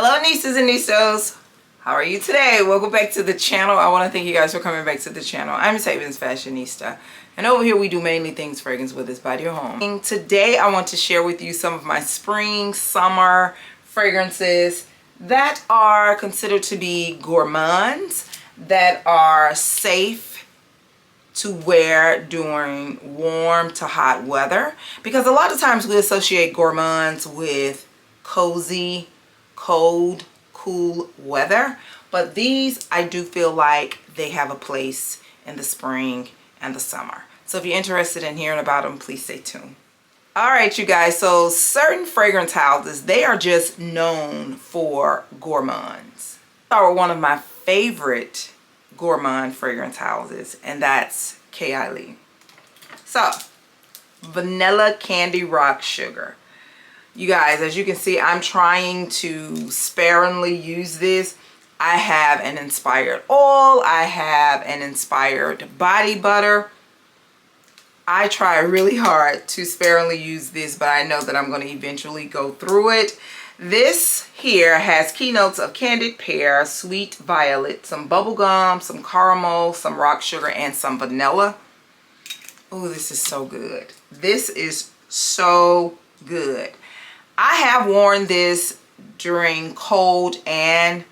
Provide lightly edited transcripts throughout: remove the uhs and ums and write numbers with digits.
Hello Nistas and Nistas. How are you today? Welcome back to the channel. I want to thank you guys for coming back to the channel. I'm Savings Fashionista. And over here we do mainly things fragrance with us by your home. Today I want to share with you some of my spring, summer fragrances that are considered to be gourmands, that are safe to wear during warm to hot weather. Because a lot of times we associate gourmands with cozy, cold, cool weather, but these I do feel like they have a place in the spring and the summer. So if you're interested in hearing about them, please stay tuned. All right, you guys, so certain fragrance houses, they are just known for gourmands. Start with one of my favorite gourmand fragrance houses, and that's KayAli. So vanilla candy rock sugar. You guys, as you can see, I'm trying to sparingly use this. I have an inspired oil. I have an inspired body butter. I try really hard to sparingly use this, but I know that I'm going to eventually go through it. This here has keynotes of candied pear, sweet violet, some bubble gum, some caramel, some rock sugar, and some vanilla. Oh, this is so good. This is so good. I have worn this during cold and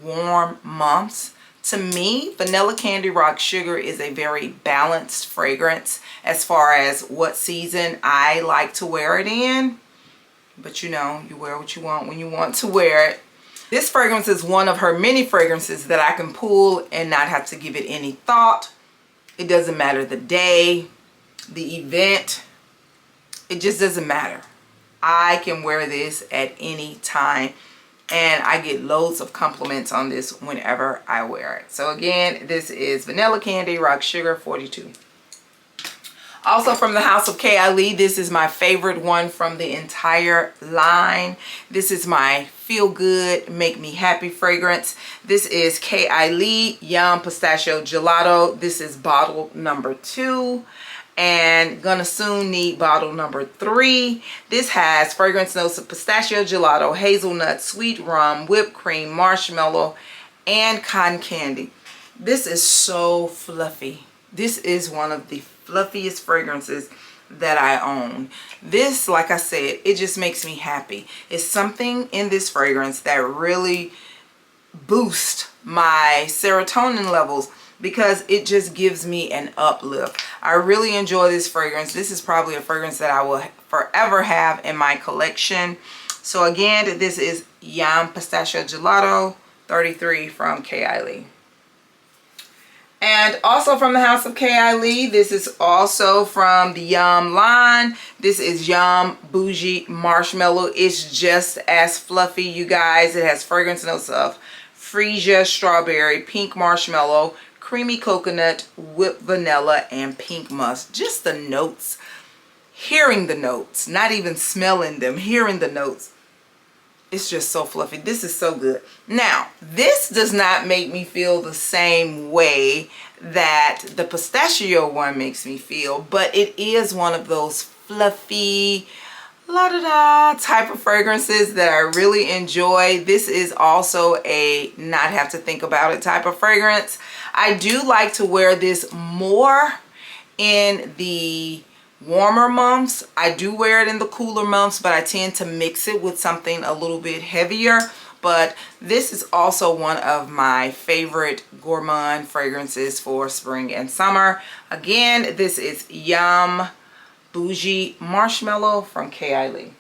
warm months. To me, vanilla candy rock sugar is a very balanced fragrance as far as what season I like to wear it in. But you know, you wear what you want when you want to wear it. This fragrance is one of her many fragrances that I can pull and not have to give it any thought. It doesn't matter the day, the event. It just doesn't matter. I can wear this at any time, and I get loads of compliments on this whenever I wear it. So again, this is Vanilla Candy Rock Sugar 42. Also from the house of KayAli, this is my favorite one from the entire line. This is my feel good, make me happy fragrance. This is KayAli Yum Pistachio Gelato. This is bottle number 2. And gonna soon need bottle number 3. This has fragrance notes of pistachio gelato, hazelnut, sweet rum, whipped cream, marshmallow, and cotton candy. This is so fluffy. This is one of the fluffiest fragrances that I own. This, like I said, it just makes me happy. It's something in this fragrance that really boosts my serotonin levels, because it just gives me an uplift. I really enjoy this fragrance. This is probably a fragrance that I will forever have in my collection. So again, this is Yum Pistachio Gelato 33 from KayAli. And also from the house of KayAli, this is also from the Yum line. This is Yum Bougie Marshmallow. It's just as fluffy, you guys. It has fragrance notes of freesia, strawberry, pink marshmallow, creamy coconut, whipped vanilla, and pink musk. Just the notes, hearing the notes, not even smelling them, hearing the notes. It's just so fluffy. This is so good. Now, this does not make me feel the same way that the pistachio one makes me feel, but it is one of those fluffy, la-da-da type of fragrances that I really enjoy. This is also a not have to think about it type of fragrance. I do like to wear this more in the warmer months. I do wear it in the cooler months, but I tend to mix it with something a little bit heavier. But this is also one of my favorite gourmand fragrances for spring and summer. Again, this is Yum Bougie Marshmallow from KayAli.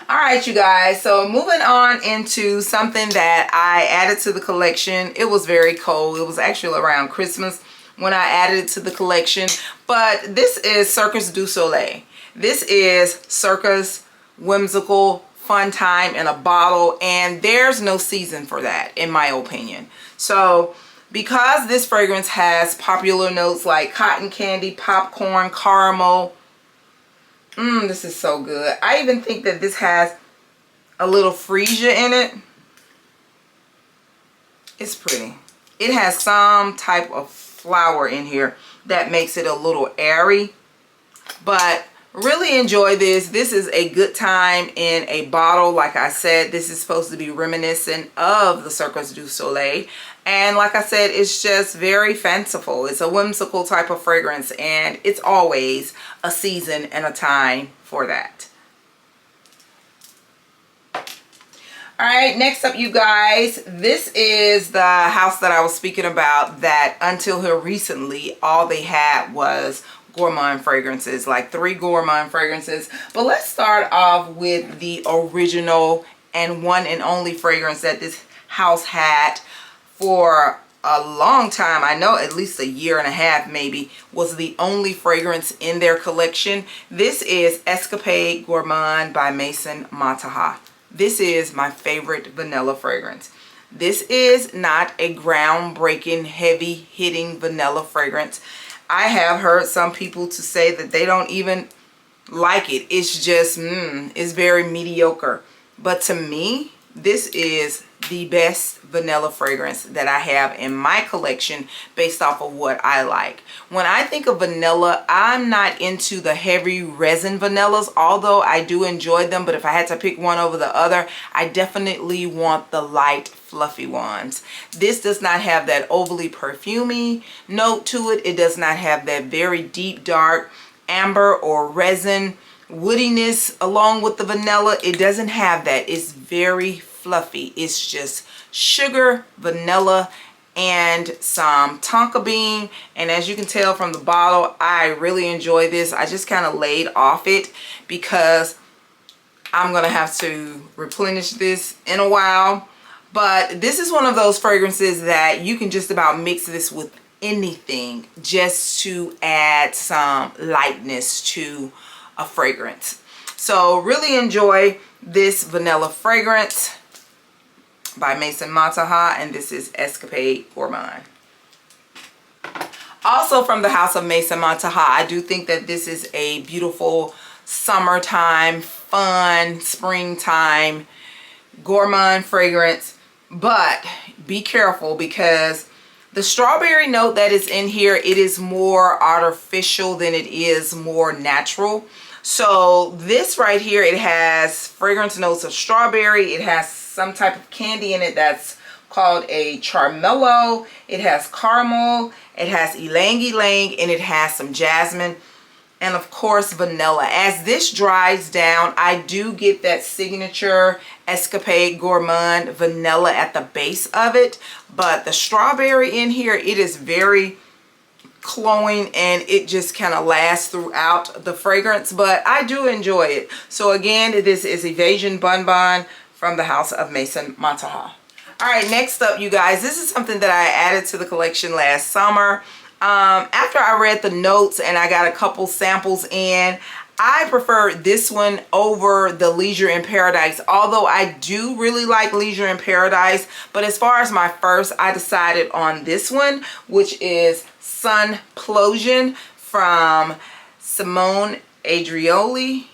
All right, you guys, so moving on into something that I added to the collection. It was very cold. It was actually around Christmas when I added it to the collection. But this is Circus Doo Sole. This is Circus Whimsical Fun Time in a bottle, and there's no season for that, in my opinion. So because this fragrance has popular notes like cotton candy, popcorn, caramel, this is so good. I even think that this has a little freesia in it. It's pretty. It has some type of flower in here that makes it a little airy, but Really enjoy this. This is a good time in a bottle. Like I said, this is supposed to be reminiscent of the Circus Doo Sole. And like I said, it's just very fanciful. It's a whimsical type of fragrance, and it's always a season and a time for that. All right, next up, you guys, this is the house that I was speaking about that until here recently, all they had was Gourmand fragrances, like 3 Gourmand fragrances. But let's start off with the original and one and only fragrance that this house had for a long time. I know at least a year and a half maybe was the only fragrance in their collection. This is Escapade Gourmand by Maison Mataha. This is my favorite vanilla fragrance. This is not a groundbreaking, heavy hitting vanilla fragrance. I have heard some people to say that they don't even like it. It's just, it's very mediocre. But to me, this is the best vanilla fragrance that I have in my collection based off of what I like. When I think of vanilla, I'm not into the heavy resin vanillas, although I do enjoy them. But if I had to pick one over the other, I definitely want the light, fluffy ones. This does not have that overly perfumey note to it. It does not have that very deep, dark amber or resin woodiness along with the vanilla. It doesn't have that. It's very fluffy. It's just sugar, vanilla, and some tonka bean. And as you can tell from the bottle, I really enjoy this. I just kind of laid off it because I'm gonna have to replenish this in a while. But this is one of those fragrances that you can just about mix this with anything just to add some lightness to a fragrance. So really enjoy this vanilla fragrance by Maison Mataha, and this is Escapade Gourmand. Also from the house of Maison Mataha, I do think that this is a beautiful summertime, fun, springtime gourmand fragrance. But be careful because the strawberry note that is in here, it is more artificial than it is more natural. So this right here, it has fragrance notes of strawberry. It has some type of candy in it that's called a charmello. It has caramel. It has ylang ylang, and it has some jasmine. And of course, vanilla. As this dries down, I do get that signature Escapade Gourmand vanilla at the base of it. But the strawberry in here, it is very cloying, and it just kind of lasts throughout the fragrance. But I do enjoy it. So again, this is Evasion BonBon from the house of Maison Mataha. All right, next up, you guys, this is something that I added to the collection last summer. After I read the notes and I got a couple samples in, I prefer this one over the Leisure in Paradise, although I do really like Leisure in Paradise. But as far as my first, I decided on this one, which is Sunplosion from Simone Adrioli.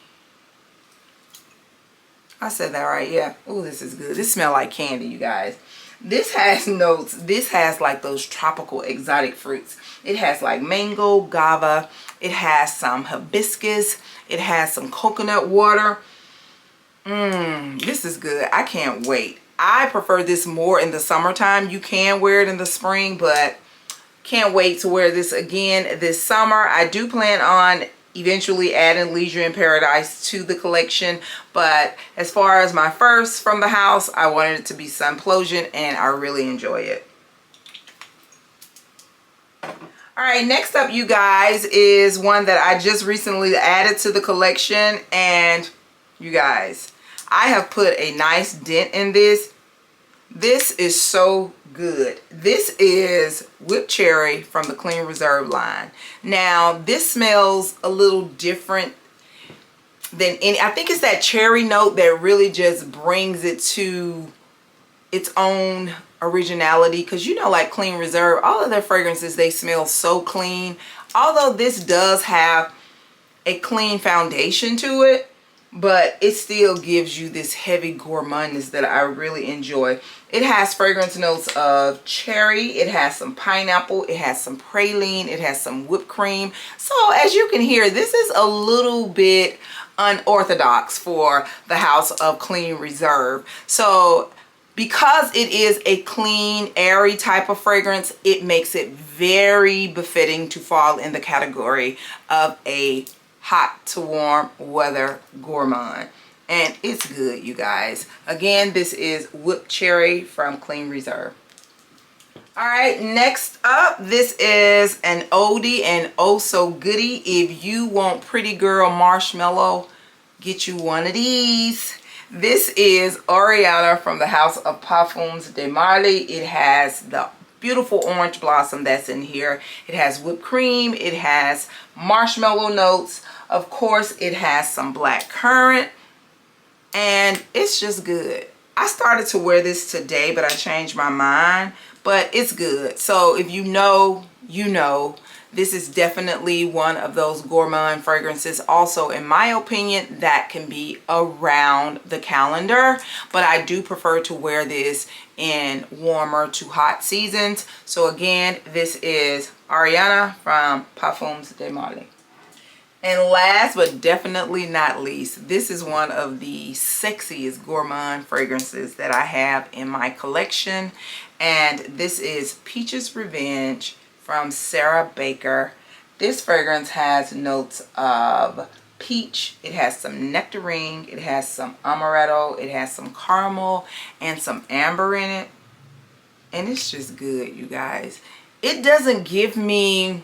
I said that right, yeah. Oh, this is good. This smells like candy, you guys. This has notes. This has like those tropical exotic fruits. It has like mango, guava. It has some hibiscus. It has some coconut water. This is good. I can't wait. I prefer this more in the summertime. You can wear it in the spring, but can't wait to wear this again this summer. I do plan on eventually adding Leisure in Paradise to the collection, but as far as my first from the house, I wanted it to be Sunplosion, and I really enjoy it. All right, next up, you guys, is one that I just recently added to the collection, and you guys, I have put a nice dent in this. This is so good. This is Whipped Cherry from the Clean Reserve line. Now, this smells a little different than any. I think it's that cherry note that really just brings it to its own originality, because you know, like Clean Reserve, all of their fragrances, they smell so clean. Although this does have a clean foundation to it, but it still gives you this heavy gourmandness that I really enjoy. It has fragrance notes of cherry, it has some pineapple, it has some praline, it has some whipped cream. So as you can hear, this is a little bit unorthodox for the House of Clean Reserve. So because it is a clean, airy type of fragrance, it makes it very befitting to fall in the category of a hot to warm weather gourmand. And it's good, you guys. Again, this is Whipped Cherry from Clean Reserve. All right, next up, this is an oldie and oh so goodie. If you want pretty girl marshmallow, get you one of these. This is Oriana from the House of Perfumes de Marly. It has the beautiful orange blossom that's in here. It has whipped cream. It has marshmallow notes. Of course, it has some black currant. And it's just good. I started to wear this today, but I changed my mind. But it's good. So if you know, you know. This is definitely one of those gourmand fragrances, also in my opinion, that can be around the calendar. But I do prefer to wear this in warmer to hot seasons. So again, this is Oriana from Perfumes de Marly. And last but definitely not least, this is one of the sexiest gourmand fragrances that I have in my collection. And this is Peach's Revenge from Sarah Baker. This fragrance has notes of peach. It has some nectarine. It has some amaretto. It has some caramel and some amber in it. And it's just good, you guys. It doesn't give me...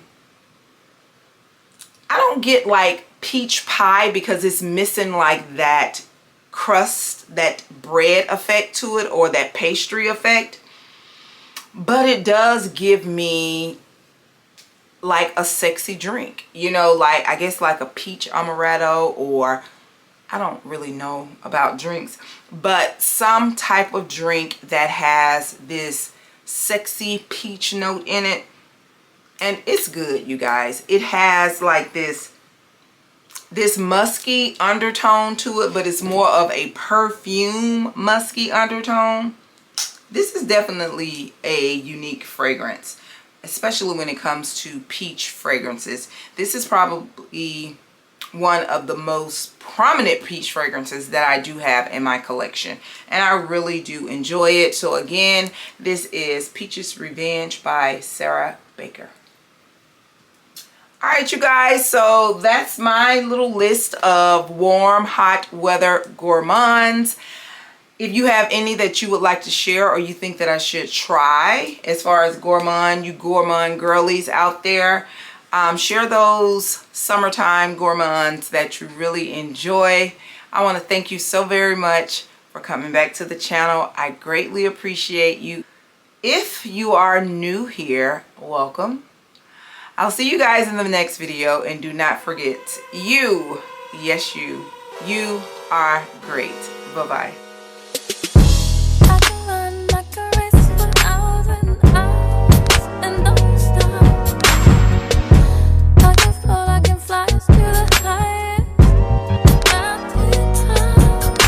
I don't get like peach pie because it's missing like that crust, that bread effect to it, or that pastry effect. But it does give me like a sexy drink, you know, like I guess like a peach amaretto, or I don't really know about drinks, but some type of drink that has this sexy peach note in it. And it's good, you guys. It has like this musky undertone to it, but it's more of a perfume musky undertone. This is definitely a unique fragrance, especially when it comes to peach fragrances. This is probably one of the most prominent peach fragrances that I do have in my collection, and I really do enjoy it. So again, this is Peach's Revenge by Sarah Baker. All right, you guys, so that's my little list of warm, hot weather gourmands. If you have any that you would like to share or you think that I should try as far as gourmand, you gourmand girlies out there, share those summertime gourmands that you really enjoy. I want to thank you so very much for coming back to the channel. I greatly appreciate you. If you are new here, welcome. I'll see you guys in the next video, and do not forget, you, yes you are great. Bye-bye.